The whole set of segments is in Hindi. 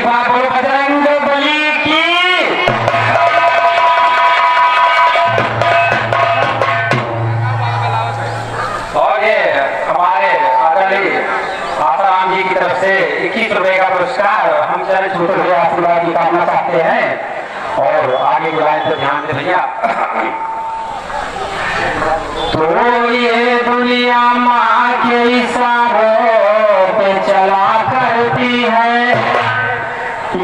बार बोलो बजरंग बली की। और ये हमारे आदरणीय आसाराम जी की तरफ से 21 रुपए का पुरस्कार हम चरण छूते हुए आशीर्वाद की कामना चाहते हैं। और आगे की लाइन पर ध्यान दे भैया। तो ये दुनिया माँ के इशारों पे चला करती है,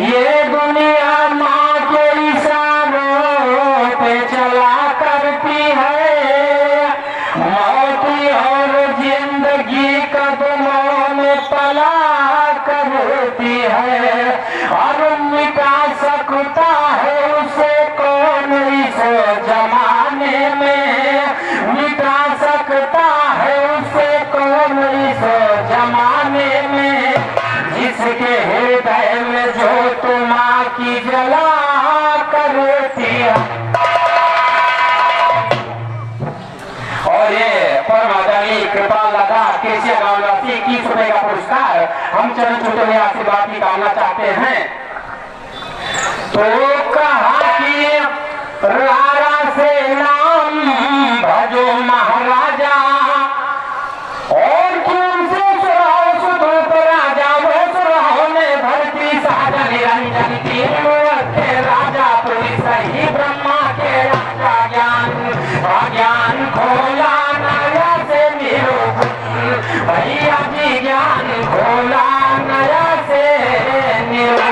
ये दुनिया माँ के इशारों पे चला करती है। मौत और जिंदगी कदमों में पला करती है। और मिटा सकता है उसे कौन इस जमाने में, मिटा सकता है उसे कौन इस जमाने में, जिसके हृदय में जो माँ की जला करती है। और ये परमादानी कृपा लगा केसिया गांववासी 21 रुपए का पुरस्कार हम चरण छूते हुए आशीर्वाद की कामना चाहते हैं। तो कहा कि रारा से नाम भजो महाराजा, और क्यों से सुराओ सुधोप राजा, वो सुराओ ने धरती साजा निरंजन की मूर्ति राजा, पुरी सही ब्रह्मा के राजा। ज्ञान खोला नया से निरूपण, भैया जी ज्ञान खोला नया से निरूपण।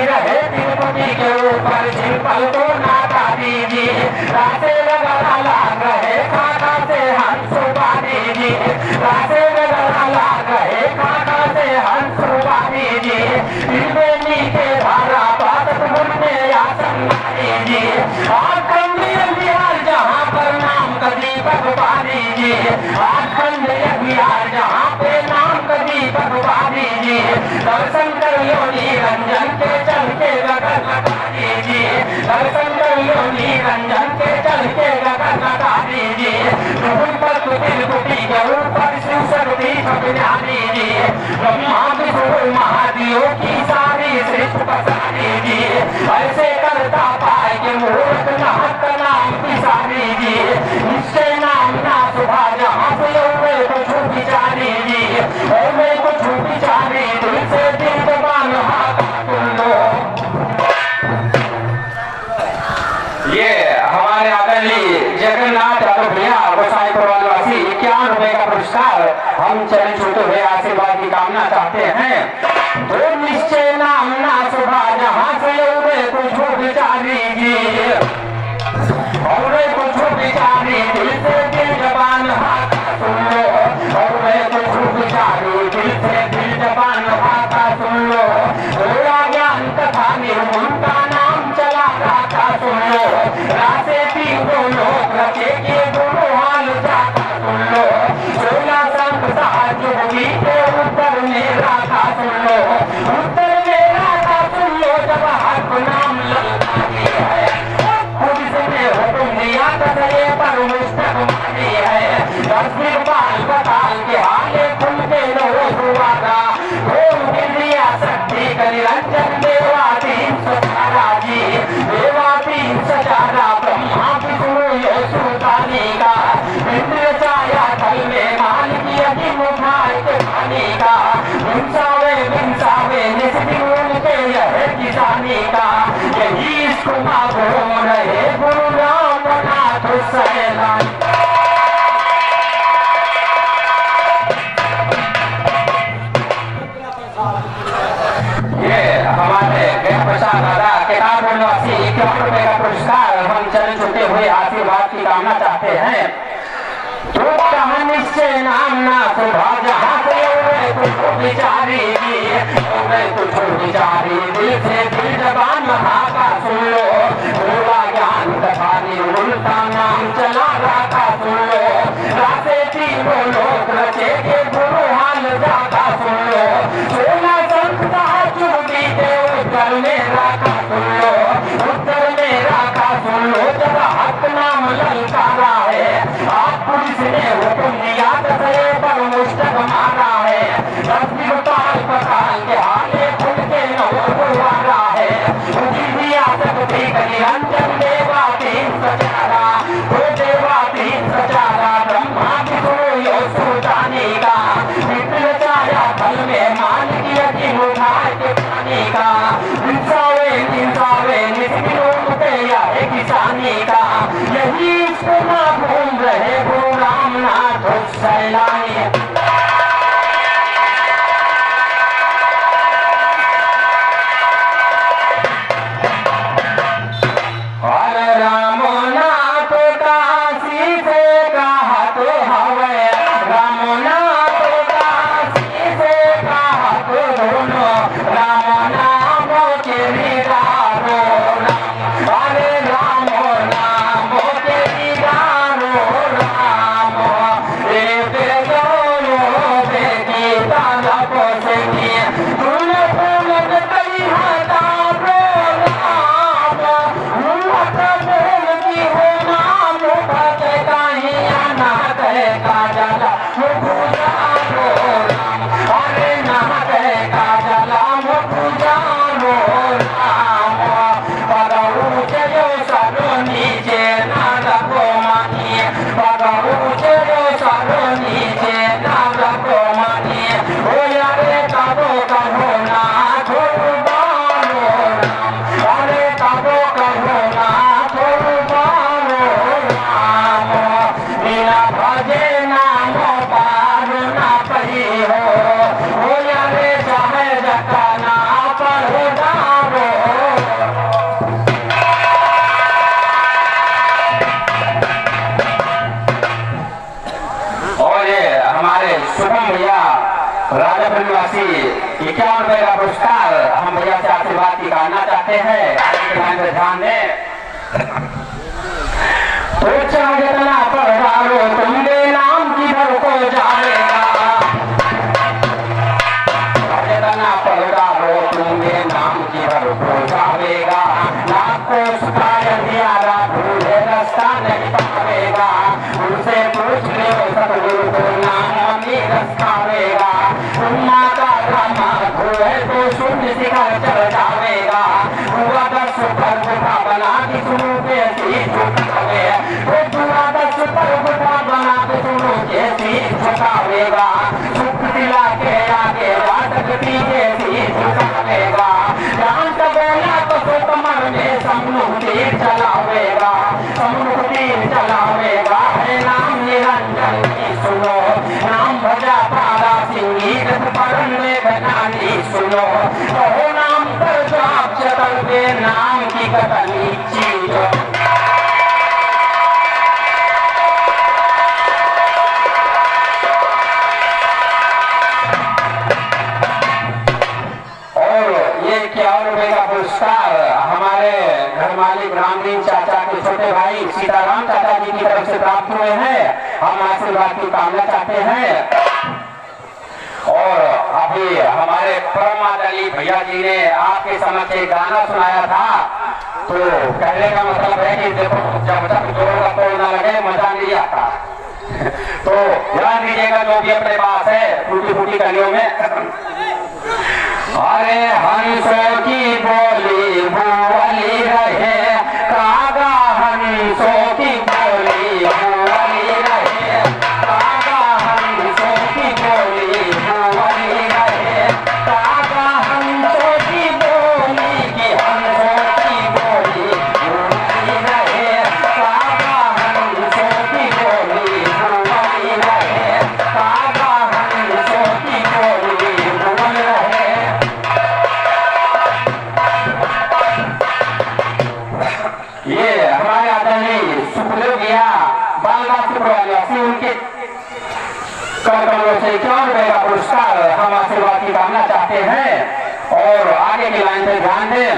रहे तिरुपति के ऊपर झिलपल को नाटा दीजिए, रासे लगा लाग रहे खाका से हंसुबा दीजिए, रासे लगा लाग रहे खाका से हंसुबा दीजिए। त्रिवेणी के धारा पातक बुनने आसन दीजिए, आखंड बिहार जहाँ पर नाम का दीपक बा दीजिए, आखंड बिहार जहाँ पे नाम का दीपक बा दीजिए। दर्शन कर लो निरंजन के चल के गगन लगा दीजिए, दर्शन कर लो निरंजन के चल के गगन लगा दीजिए। पर तिलकुटी के ऊपर शिव शक्ति बना दीजिए, ब्रह्मा विष्णु महादेव की सारी सृष्टि बसा दीजिए। ऐसे करता पाए के मूर्ख नाथ का नाम पिसा दीजिए, निश्चय नाम ना सुभा जहाँ से कुछ विचार दीजिए, और मैं कुछ विचारी दिल से दिल दबान ये हमारे आदरणीय जगन्नाथ यादव भैया गोसाईपुर वासी 51 रुपए का पुरस्कार हम चरण छूते हुए आशीर्वाद की कामना चाहते हैं। तो निश्चय नाम ना सुभा जहाँ से कुछ विचार दीजिए, और कुछ विचारी दिल से दिल जबान सुन लो, और कुछ विचारी दिल से दिल जबान भाषा सुन लो। थोड़ा ज्ञान तथा निर्मल का नाम चला गाता सुन लो, रासे पी बोलो रचे के दोनों हाल जाता सुन लो। 16 संत सहयोगी के उत्तर मेरा था सुन लो, उत्तर मेरा था सुन लो। जब हक नाम लगता है खुद से हुक्म दिया कसरे पर मुस्तक मानी है, 10 बाल बताल के हाले खुल के लो सुवादा। ओम इंद्रिया शक्ति का निरंजन देवाधीन सचारा जी, देवाधीन सचारा ब्रह्मा विष्णु यशोदानी का, इंद्र छाया थल में मान की अधीन उठाए के पानी का। विंसावे निस्दिन के यह किसानी का, यही इसको मांगो रहे गुरु रामनाथ सैलानी। निवासी 51 रुपए का पुरस्कार हम चरण छूते हुए आशीर्वाद की कामना चाहते हैं। तो कहा निश्चय नाम ना सुभा जहाँ से कुछ विचारी कुछ विचारी दिल से दिल जबान महाका सुन लो। भोला ज्ञान तथा निर्मलता नाम चला रहा सुन लो। रासे सैलानी और राम नाथ काशी से कहा तो हवे राम नाथ काशी से कहा तो दोनों राम नाम के निरारो राम अरे राम नाम के निरारो राम एक दोनों बेटी दादा पोसे किए फूल फूल कई हाथा शुभम भैया राजापुर निवासी 51 रुपए का पुरस्कार हम भैया से आशीर्वाद की कामना चाहते हैं। ध्यान दें तो जितना पढ़ारो तुमने नाम किधर को जाएगा जितना पढ़ारो तुमने नाम किधर को जाएगा ना को दियारा भूले रास्ता नहीं पावेगा उनसे पूछ ले सतगुरु को नाम रखावेगा माता ब्रह्मा हुए तो शून्य शिखर चल जावेगा हुआ दस पर गुफा बना के सुनो के झुकावे हुआ दस पर गुफा बना के सुनो के झुकावेगा सुख दिला के आगे वादक पीछे झुकावेगा शांत बोला तो कमर में सम्मुख तीर चलावेगा सम्मुख तीर चलावेगा है नाम निरंजन की सुनो नाम भजा पारा सिंगीत परण में बनानी सुनो कहो नाम पर जो आप चतल के नाम की कतनी चीज और ये 51 रुपए का पुरस्कार हमारे घर मालिक रामदीन चाचा के छोटे भाई सीताराम चाचा जी की तरफ से प्राप्त हुए हैं। हम आशीर्वाद की कामना चाहते हैं। और अभी हमारे परमादली भैया जी ने आपके समक्ष एक गाना सुनाया था तो कहने का मतलब है कि देखो जब तक जोर का तोड़ ना लगे मजा नहीं आता तो ध्यान दीजिएगा जो भी अपने पास है टूटी फूटी कलियों में अरे हंसों की बोली भूवली रहे कागा हंसों की बोली भूवली रहे कागा हंसों की बोली भूवली रहे कागा हंसों की बोली की हंसों की बोली भूवली रहे कागा हंसों की बोली भूवली रहे कागा हंसों की बोली भूवली रहे। ये हमारे आदरणीय सुखदेव भैया बालवासी उनके कमरों से 51 रुपए का पुरस्कार हम आशीर्वाद की कामना चाहते हैं। और आगे की लाइन पे ध्यान दें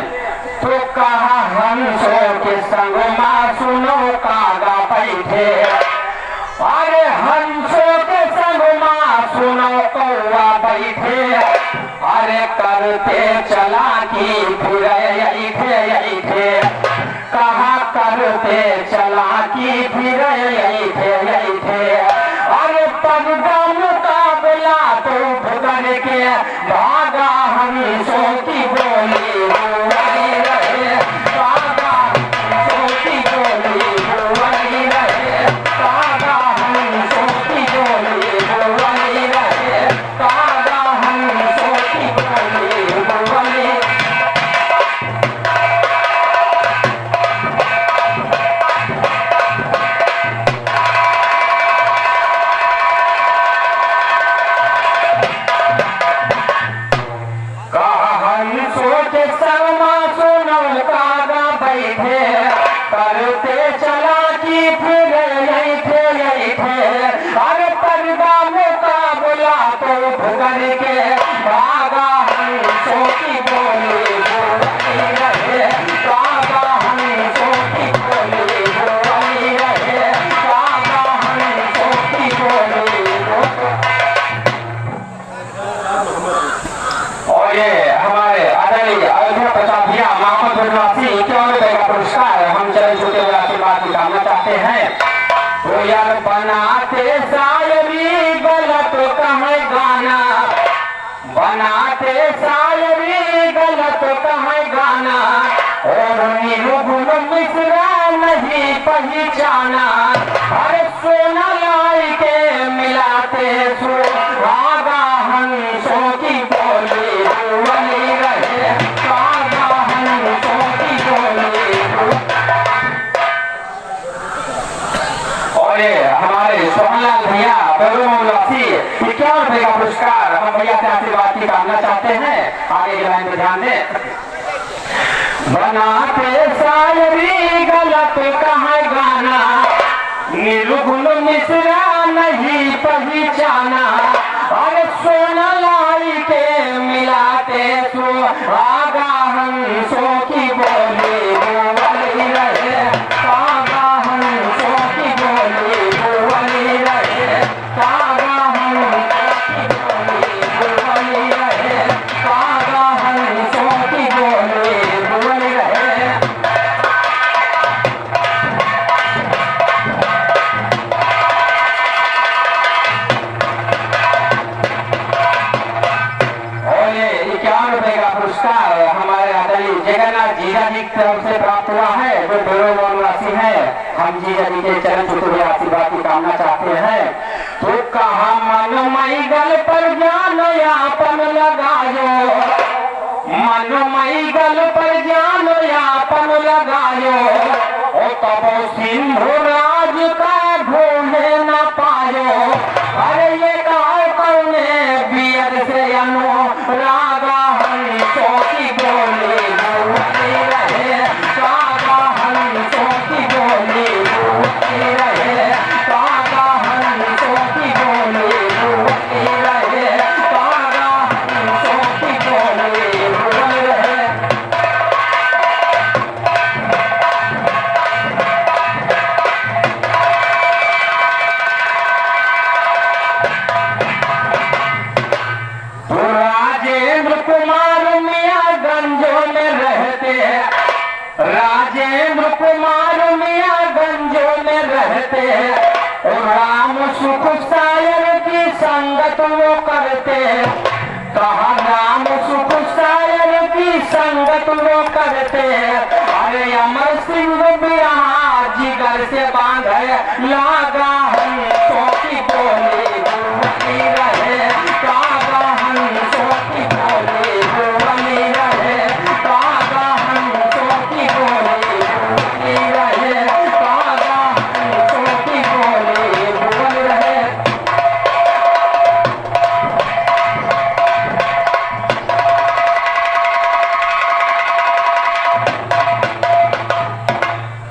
तो कहा हंसों के संग मां सुनो कागा बैठे अरे हंसों के संग मां सुनो कौवा बैठे अरे करते चला की फिर यही थे कहा करते चला की फिर यही थे अरे पग का मुकाबला तो भुगन के भागा हंसों की बोली भूवली रहे कागा हंसों की बोली भूवली रहे कागा हंसों की बोली भूवली रहे कागा हंसों की बोली भूवली। यही थे अरे पर्दा मुकाबला तो करके भागा हंसों की बोली बोली रहे, भागा हंसों की बोली बोली रहे, भागा हंसों की बोली बोली। और ये हमारे आदरणीय अयोध्या प्रसाद भैया मोहम्मद निवासी 51 रुपए का पुरस्कार हम चरण छूते हुए आशीर्वाद की कामना चाहते हैं। तो यार बनाते शायरी गलत कहे गाना, बनाते शायरी गलत कहे गाना, और निर्गुण मिश्रा नहीं पहचाना, अरे सोना लाई के मिलाते सुहागा हंसों की बोली बोली रहे, सुहागा हंसों की बोली। और ये हमारे सोहनलाल भैया निवासी 51 रुपए का पुरस्कार हम भैया से आशीर्वाद की कामना चाहते हैं। आगे की लाइन पे ध्यान दें। बनाते शायरी गलत कहे गाना, निर्गुण मिश्रा नहीं पहचाना, अरे सोना लाई के मिलाते सुहागा हंसों की बोली बोली रहे, सुहागा हंसों की बोली बोली रहे, सुहागा हंसों की बोली बोली रहे, सुहागा हंसों की बोली बोली रहे। और ये 51 रुपए का पुरस्कार हमारे आदरणीय जगन्नाथ जीजा जी की तरफ से प्राप्त हुआ है, जो बेरोजगार निवासी है। हम जीजा जी के चरण छूते हुए आशीर्वाद की कामना चाहते हैं। तो कहा मन मई गल पर जान यापन लगायो, मन मई गल पर जान यापन लगायो, ओ तब सिंधु राज का भूले न पायो, अरे ये गाँव कौने बियर से अनुरागा हंसों की बोली बोली रहे, रागा हंसों की बोली बोली रहे, रागा हंसों की बोली बोली रहे, रागा हंसों की बोली बोली रहे। राजेंद्र कुमार मियाँ गंजों में रहते हैं, राजेंद्र कुमार मियाँ गंजों में रहते हैं, और राम सुख सायर की संगत वो करते हैं, कहा राम सुख सायर की संगत वो करते हैं, अरे अमर सिंह बिहार जिगर से बांधे लागा हंसों की बोली बोली रहे, कागा हंसों की बोली बोली रहे, कागा हंसों की बोली बोली रहे, कागा हंसों की बोली बोली रहे।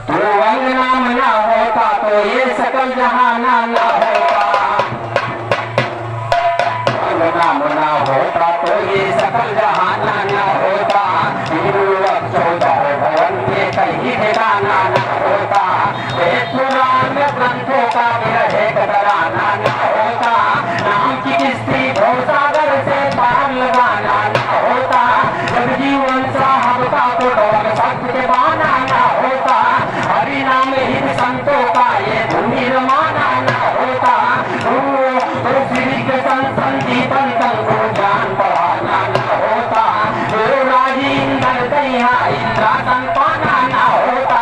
तो रंग नाम ना होता तो ये सकल जहाना ना होता, रंग नाम ना होता तो ये सकल जहाना ना होता, भवन में कहीं ठिकाना ना होता, पुराण ग्रंथों का विरह कतराना ना होता, नाम की किस्ती भवसागर से पार लगाना ना होता, जब जीवन साहब का तो डोल सत्य के बाना ना होता, हरि नाम हित संतों का ये धुनी रमाना ना होता, संदीपन को ज्ञान बढ़ाना ना होता, राजी इंद्र कन्या इंद्रासन पाना ना होता,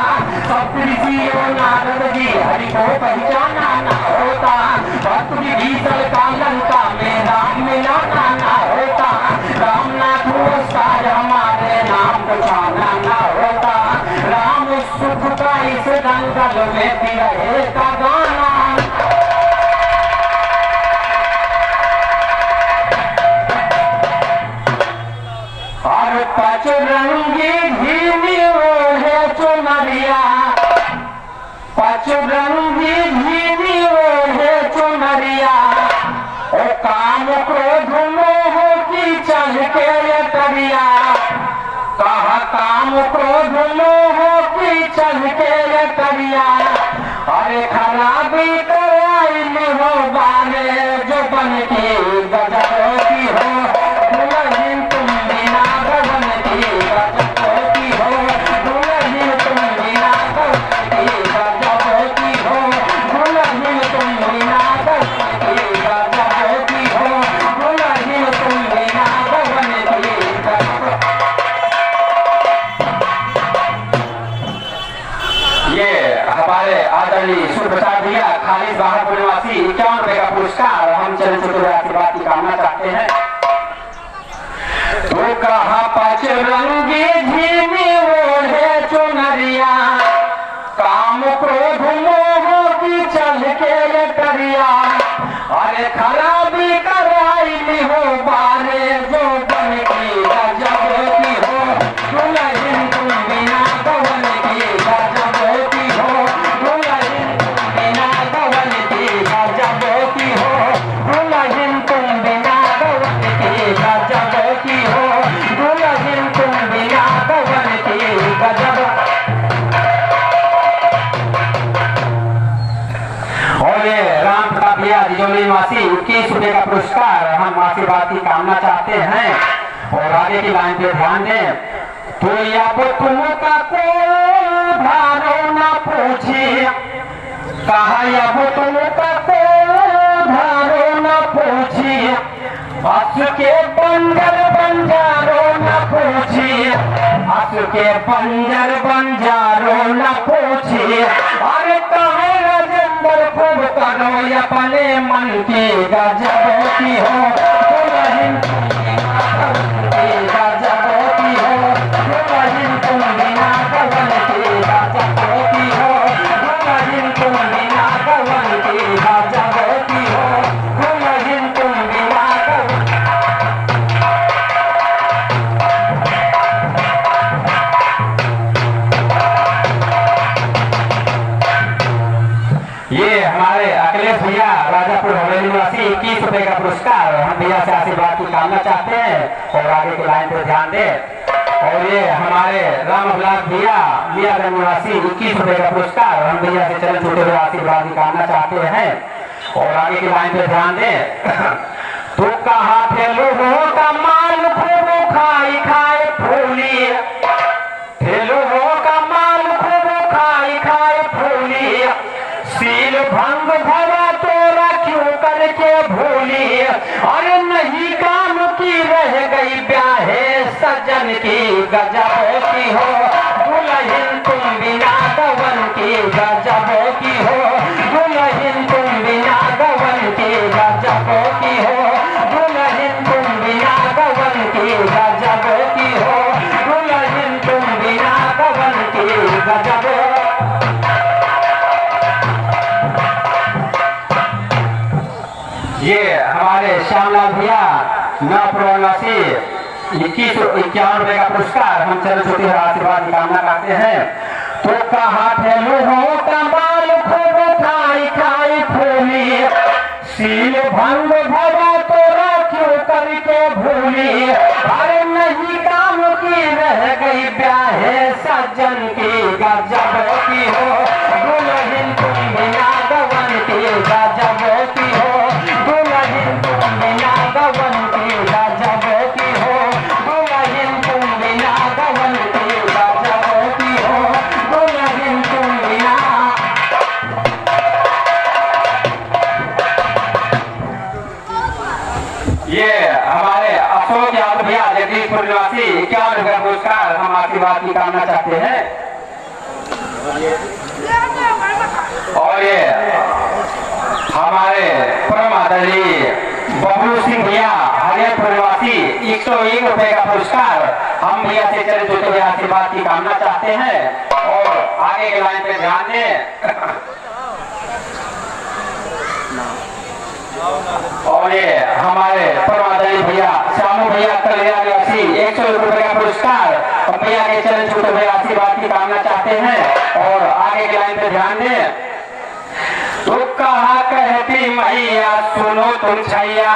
सप्तऋषियों नारद जी हरि को पहचाना ना होता, भक्त विभीषण का लंका में राम मिलाना ना होता, रामनाथ पुरस्कार हमारे नाम को छाना ना होता, राम सुख का इस दंगल में बिरहे का गाना। और पचरंगी धीमी ओढ़े चुनरिया, पचरंगी धीमी ओढ़े चुनरिया, ओ काम क्रोध मोह की चल के ये तरिया, कहा काम क्रोध मोह की चल के ये तरिया, अरे खराबी कराई हो बाने जो बन की गजब की हो, दुल्हन तुम बिना गगन की गजब की हो, दुल्हन तुम बिना गगन की गजब की हो, दुल्हन तुम बिना गगन की गजब की हो, दुल्हन तुम बिना गगन की गजब। ये हमारे आदरणीय सुप्रसाद भैया खालिद बहादुर निवासी 51 रुपए का पुरस्कार हम चलचित्र आशीर्वाद की कामना चाहते हैं। तो कहा पचरंगी धीमी ओढ़े चुनरिया, काम क्रोध मोह की चल के ये करिया, अरे खराबी कराई हो बारे जो बन की गजब की हो, दुल्हन तुम बिना गवन की गजब की हो, दुल्हन तुम बिना गवन की गजब की हो, दुल्हन तुम बिना गवन की गजब की हो, दुल्हन तुम बिना गवन की गजब। और ये राम प्रताप भैया दिजोली निवासी 21 रुपए का पुरस्कार हम आशीर्वाद की कामना चाहते हैं। और आगे की लाइन पे ध्यान दें। तो अब तुमका कोई भारो न पूछी, कहा अब तुमका कोई भारो न पूछी, हंस के बंजर बंजारो न पूछी, हंस के बंजर बंजारो न पूछी, अरे कहे राजेंद्र खूब करो अपने मन की गजब की हो, दुल्हन तुम बिना गगन की गजब की हो, दुल्हन तुम बिना गगन की गजब की हो, दुल्हन तुम बिना गगन की गजब की हो, दुल्हन तुम बिना गगन। ये हमारे अखिलेश भैया राजापुर हवेली निवासी 21 रुपए का पुरस्कार हम भैया से आशीर्वाद की कामना चाहते हैं। और आगे की लाइन पे ध्यान दें। और ये हमारे राम अभिलाष भैया मियागंज निवासी 21 रुपए का पुरस्कार हम भैया से चरण छूटे हुए आशीर्वाद की कामना चाहते हैं। और आगे की लाइन पे ध्यान दें। तो कहा ठेलो हो का माल खूब खाई खाए फूली, ठेलो हो का माल खूब खाई खाए फूली, सील भंग भरा तोरा क्यों करके भूली, अरे नहीं काम की रह गई ब्याहे सजन की गजब की हो, दुल्हन तुम बिना गवन की गजब की हो, दुल्हन तुम बिना गवन की गजब की हो, दुल्हन तुम बिना गवन की गजब की हो, दुल्हन तुम बिना गवन की गजब। ये हमारे श्यामलाल भैया नौप्रवासी 51 रुपए का पुरस्कार हम चरण छूटे हुए आशीर्वाद की कामना करते हैं। तो कहा ठेलो हो कमाल खूब खाई खाई फूली, सील भंग भरा तोरा क्यों करके भूली, अरे नहीं काम की रह गई ब्याहे सज्जन की गजब की हो, दुल्हन तुम बिना गवन की गजब की हो, दुल्हन तुम बिना गवन की गजब की हो, दुल्हन तुम बिना गवन की गजब की हो, दुल्हन तुम बिना। ये हमारे अशोक यादव भैया जगदीशपुर निवासी 51 रुपए पुरस्कार हम आशीर्वाद की कामना चाहते हैं। और ये हमारे परम आदरणीय बबलू सिंह भैया हरियाणा निवासी 101 रुपए का पुरस्कार हम भैया से चरण छूटे हुए आशीर्वाद की कामना चाहते हैं। और आगे के लाइन पे ध्यान दें। और ये हमारे परमादरणीय भैया श्यामू भैया कल्याण निवासी 100 रुपए का पुरस्कार भैया के चरण छूटे हुए आशीर्वाद की कामना चाहते हैं। और आगे की लाइन पे ध्यान दे। तो कहा कहती मैया सुनो तुम छैया,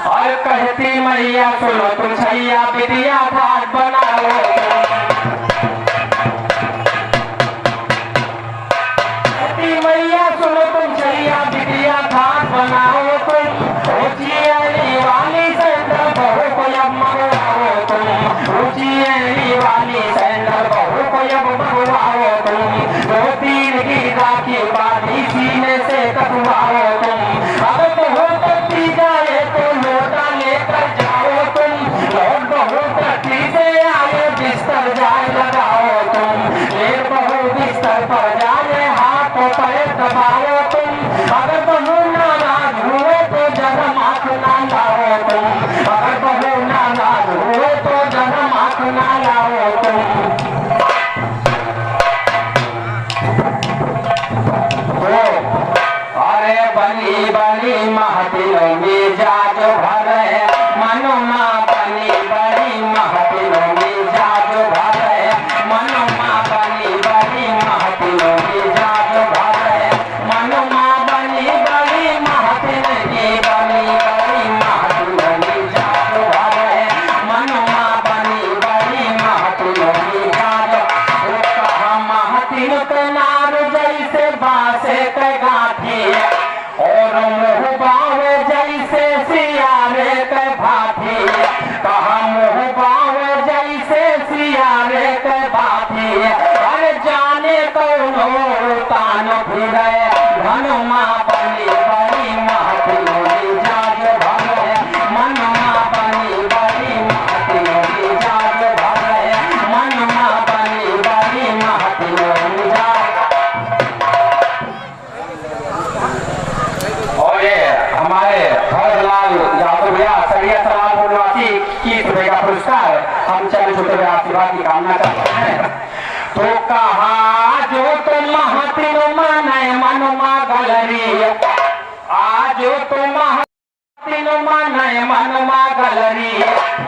और कहती मैया सुनो तुम छैया, बिटिया घाट बनाओ। कहती मैया सुनो तुम छैया, बिटिया घाट बनाओ तुम। ऊंची वाली सैंडल बहू को अब मंगवाओ तुम। ऊंची वाली सैंडल बहू को अब मंगवाओ तुम। 2-3 की राखी बांधी सीने से कटवाओ तुम। अब बहू कटती जाए तो लोटा लेकर जाओ तुम। लोग बहू कटती से आए बिस्तर जाए लगाओ तुम। एक बहू बिस्तर पर जाए हाथ पैर दबाओ तुम। अगर बहू नाराज हुए तो जन्म आँख ना लाओ तुम। अगर बहू नाराज हुए तो जन्म आँख ना लाओ तुम। अरे बनी बनी महफिलों में जाज भरे, मनुमा बनी बनी महफिलों में जाज भरे। मनुमा बनी बनी महफिलों में जाज भरे। मनुमा बनी बनी महफिल की बनी बनी महफिलों में जाज भरे। मनुमा बनी बनी महफिलों में जाज। कहा महफिल के नार जैसे बासे के गाठी, और मुँह बावे जैसे सियारे के भाभी। कहा मुँह बावे जैसे सियारे के भाभी। अरे जाने कौनो तान फिरे, धनुमा बनी बनी महफिलों में जाग भरे। मनुमा बनी बनी महफिलों में जाग भरे। मनुमा बनी बनी महफिलों में जाग। और ये हमारे भरतलाल यादव भैया सरिया सलामपुर निवासी 21 रुपए का पुरस्कार हम चरण छूटे हुए आशीर्वाद की कामना करते हैं। तो कहा जो तुम महतिन माने मनुमा गलरी, आज तुम महतिन माने मनुमा गलरी।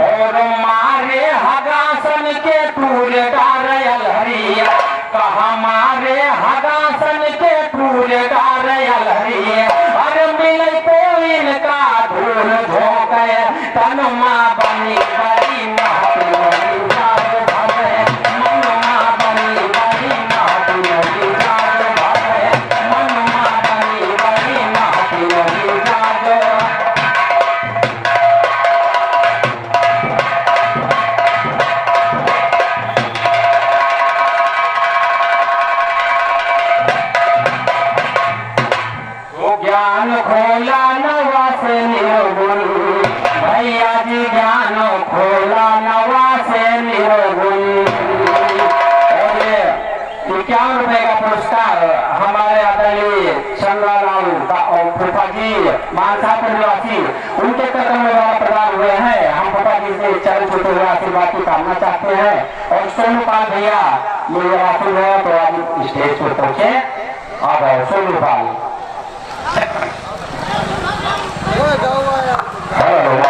और मारे हगासन के पूरे डारयल हरी। कहा मारे हगासन के पूरे डारयल हरी। अरे मिले तो इनका धूल झोंक, तनुमा बनी बड़ी महफिलों में जाग भरे। मनुमा बनी बड़ी महफिलों में जाग भरे। मनुमा बनी बड़ी महफिलों में जाग। ज्ञान खोला नवा से निर्गुण, भैया जी ज्ञान खोला नवा से निर्गुण। और ये 51 रुपए का पुरस्कार हमारे आदरणीय चंद्रलाल फूफा जी मानसापुर निवासी, उनके कदम में द्वारा प्रदान हुए हैं। हम फूफा जी से चरण छूटे हुए आशीर्वाद की कामना चाहते हैं। और सोनूपाल भैया मेरे राशि है तो आज स्टेज पर पहुंचे। अब सोनूपाल हेलो